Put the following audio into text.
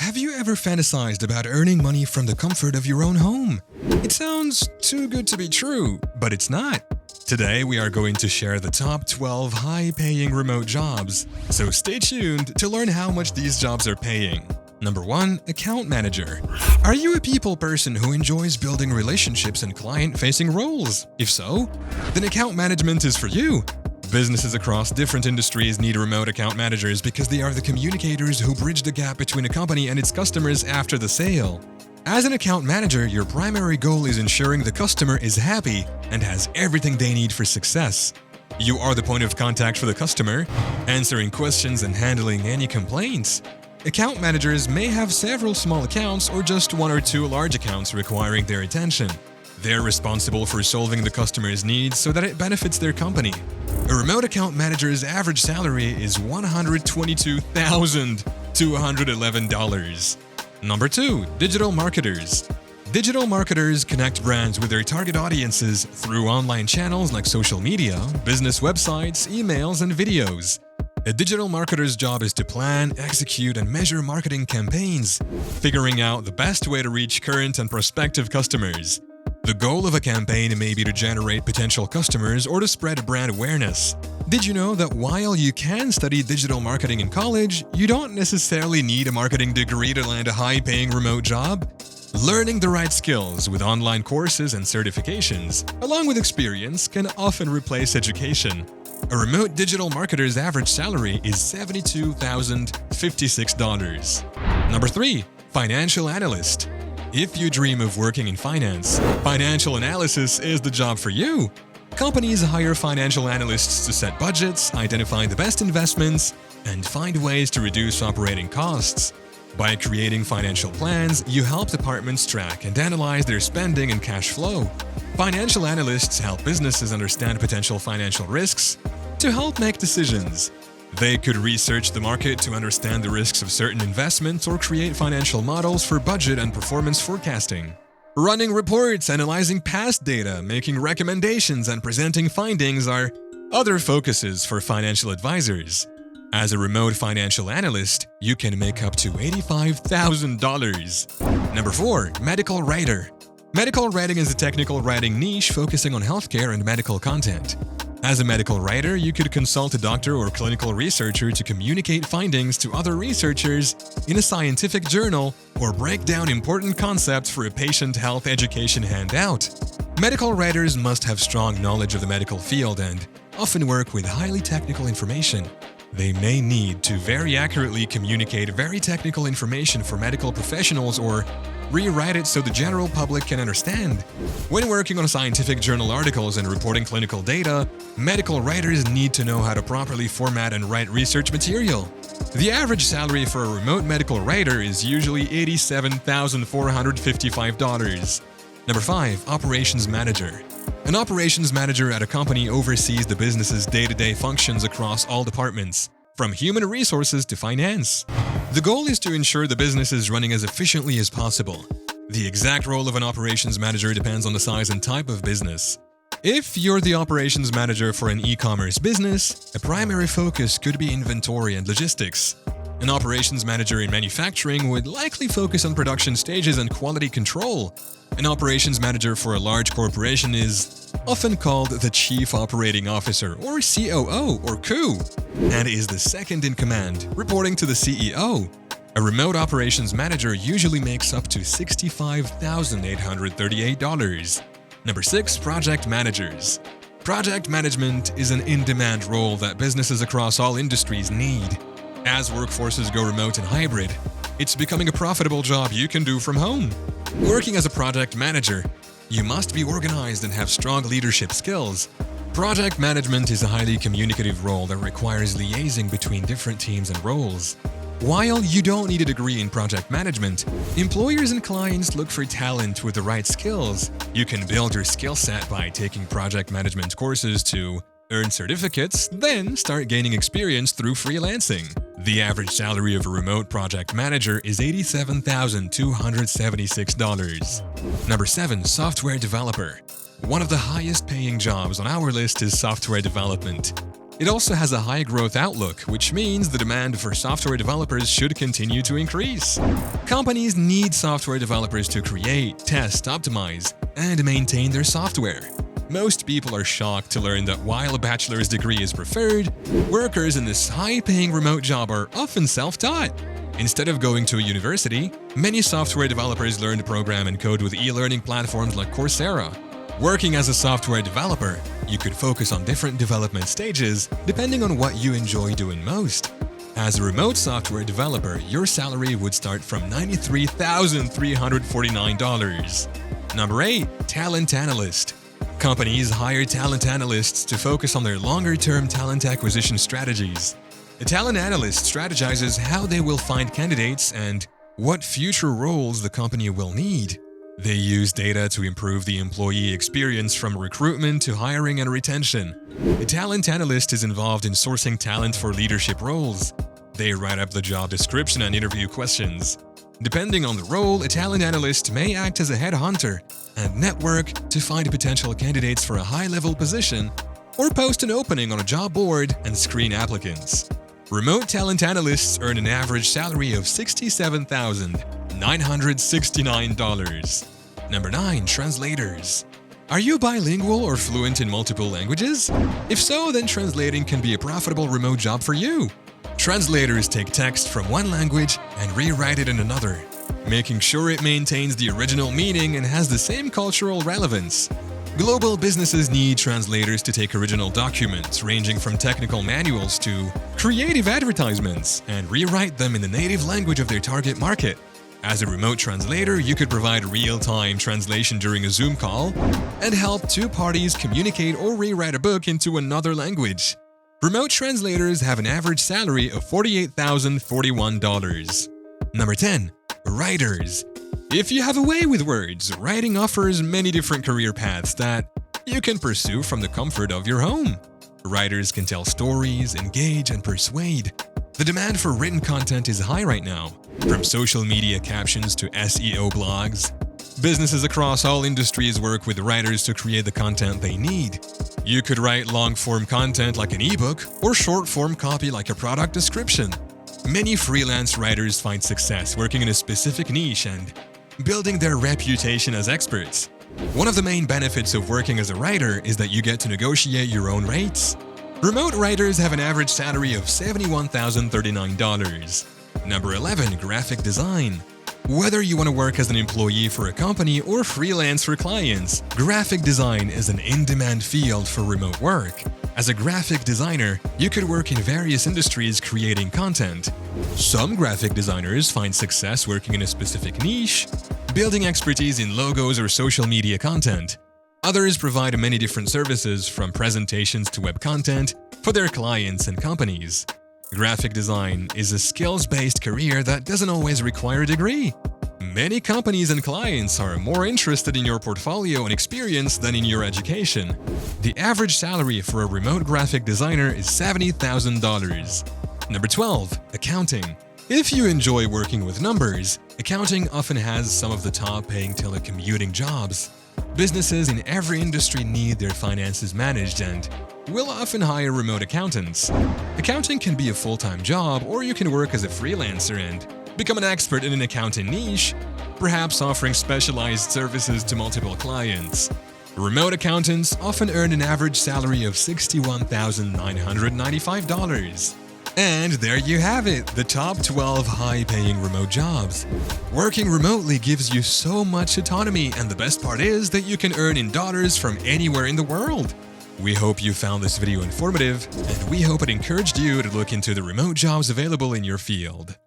Have you ever fantasized about earning money from the comfort of your own home? It sounds too good to be true, but it's not. Today, we are going to share the top 12 high-paying remote jobs, so stay tuned to learn how much these jobs are paying. Number 1. Account Manager. Are you a people person who enjoys building relationships and client-facing roles? If so, then account management is for you. Businesses across different industries need remote account managers because they are the communicators who bridge the gap between a company and its customers after the sale. As an account manager, your primary goal is ensuring the customer is happy and has everything they need for success. You are the point of contact for the customer, answering questions and handling any complaints. Account managers may have several small accounts or just 1 or 2 large accounts requiring their attention. They're responsible for solving the customer's needs so that it benefits their company. A remote account manager's average salary is $122,211. Number 2. Digital Marketers. Digital marketers connect brands with their target audiences through online channels like social media, business websites, emails, and videos. A digital marketer's job is to plan, execute, and measure marketing campaigns, figuring out the best way to reach current and prospective customers. The goal of a campaign may be to generate potential customers or to spread brand awareness. Did you know that while you can study digital marketing in college, you don't necessarily need a marketing degree to land a high-paying remote job? Learning the right skills with online courses and certifications, along with experience, can often replace education. A remote digital marketer's average salary is $72,056. Number 3. Financial Analyst. If you dream of working in finance, financial analysis is the job for you. Companies hire financial analysts to set budgets, identify the best investments, and find ways to reduce operating costs. By creating financial plans, you help departments track and analyze their spending and cash flow. Financial analysts help businesses understand potential financial risks to help make decisions. They could research the market to understand the risks of certain investments or create financial models for budget and performance forecasting. Running reports, analyzing past data, making recommendations, and presenting findings are other focuses for financial advisors. As a remote financial analyst, you can make up to $85,000. Number 4. Medical Writer. Medical writing is a technical writing niche focusing on healthcare and medical content. As a medical writer, you could consult a doctor or clinical researcher to communicate findings to other researchers in a scientific journal or break down important concepts for a patient health education handout. Medical writers must have strong knowledge of the medical field and often work with highly technical information. They may need to very accurately communicate very technical information for medical professionals or rewrite it so the general public can understand. When working on scientific journal articles and reporting clinical data, medical writers need to know how to properly format and write research material. The average salary for a remote medical writer is usually $87,455. Number 5. Operations Manager. An operations manager at a company oversees the business's day-to-day functions across all departments, from human resources to finance. The goal is to ensure the business is running as efficiently as possible. The exact role of an operations manager depends on the size and type of business. If you're the operations manager for an e-commerce business, a primary focus could be inventory and logistics. An operations manager in manufacturing would likely focus on production stages and quality control. An operations manager for a large corporation is often called the Chief Operating Officer or COO or COO, and is the second in command, reporting to the CEO. A remote operations manager usually makes up to $65,838. Number 6. Project Managers. Project management is an in-demand role that businesses across all industries need. As workforces go remote and hybrid, it's becoming a profitable job you can do from home. Working as a project manager, you must be organized and have strong leadership skills. Project management is a highly communicative role that requires liaising between different teams and roles. While you don't need a degree in project management, employers and clients look for talent with the right skills. You can build your skill set by taking project management courses to earn certificates, then start gaining experience through freelancing. The average salary of a remote project manager is $87,276. Number 7. Software Developer. One of the highest paying jobs on our list is software development. It also has a high growth outlook, which means the demand for software developers should continue to increase. Companies need software developers to create, test, optimize, and maintain their software. Most people are shocked to learn that while a bachelor's degree is preferred, workers in this high-paying remote job are often self-taught. Instead of going to a university, many software developers learn to program and code with e-learning platforms like Coursera. Working as a software developer, you could focus on different development stages depending on what you enjoy doing most. As a remote software developer, your salary would start from $93,349. Number 8. Talent Analyst. Companies hire talent analysts to focus on their longer-term talent acquisition strategies. A talent analyst strategizes how they will find candidates and what future roles the company will need. They use data to improve the employee experience from recruitment to hiring and retention. A talent analyst is involved in sourcing talent for leadership roles. They write up the job description and interview questions. Depending on the role, a talent analyst may act as a headhunter and network to find potential candidates for a high-level position, or post an opening on a job board and screen applicants. Remote talent analysts earn an average salary of $67,969. Number 9. Translators. Are you bilingual or fluent in multiple languages? If so, then translating can be a profitable remote job for you. Translators take text from one language and rewrite it in another, making sure it maintains the original meaning and has the same cultural relevance. Global businesses need translators to take original documents ranging from technical manuals to creative advertisements and rewrite them in the native language of their target market. As a remote translator, you could provide real-time translation during a Zoom call and help two parties communicate or rewrite a book into another language. Remote translators have an average salary of $48,041. Number 10. Writers. If you have a way with words, writing offers many different career paths that you can pursue from the comfort of your home. Writers can tell stories, engage, and persuade. The demand for written content is high right now, from social media captions to SEO blogs. Businesses across all industries work with writers to create the content they need. You could write long-form content like an ebook or short-form copy like a product description. Many freelance writers find success working in a specific niche and building their reputation as experts. One of the main benefits of working as a writer is that you get to negotiate your own rates. Remote writers have an average salary of $71,039. Number 11. Graphic design. Whether you want to work as an employee for a company or freelance for clients, graphic design is an in-demand field for remote work. As a graphic designer, you could work in various industries creating content. Some graphic designers find success working in a specific niche, building expertise in logos or social media content. Others provide many different services from presentations to web content for their clients and companies. Graphic design is a skills-based career that doesn't always require a degree. Many companies and clients are more interested in your portfolio and experience than in your education. The average salary for a remote graphic designer is $70,000. Number 12. Accounting. If you enjoy working with numbers, accounting often has some of the top-paying telecommuting jobs. Businesses in every industry need their finances managed and will often hire remote accountants. Accounting can be a full-time job, or you can work as a freelancer and become an expert in an accounting niche, perhaps offering specialized services to multiple clients. Remote accountants often earn an average salary of $61,995. And there you have it, the top 12 high-paying remote jobs. Working remotely gives you so much autonomy, and the best part is that you can earn in dollars from anywhere in the world. We hope you found this video informative, and we hope it encouraged you to look into the remote jobs available in your field.